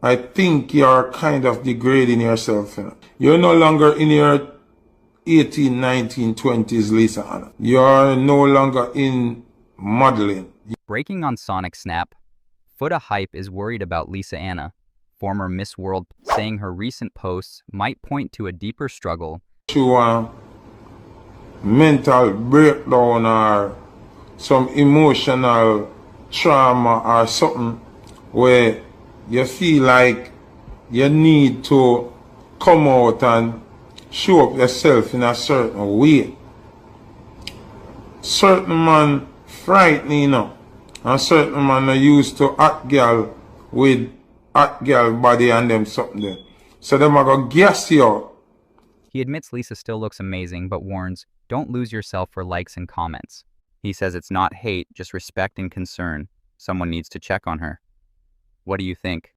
I think you're kind of degrading yourself. You know? You're no longer in your 18, 19, 20s, Lisa Hanna. You're no longer in modeling. Breaking on Sonic Snap, Foota Hype is worried about Lisa Anna, former Miss World, saying her recent posts might point to a deeper struggle. You want mental breakdown or some emotional trauma or something where you feel like you need to come out and show up yourself in a certain way. Certain man frightening, you know, and certain man are used to hot girl with hot girl body and them something there. So them are gonna gas you out. He admits Lisa still looks amazing, but warns, don't lose yourself for likes and comments. He says it's not hate, just respect and concern. Someone needs to check on her. What do you think?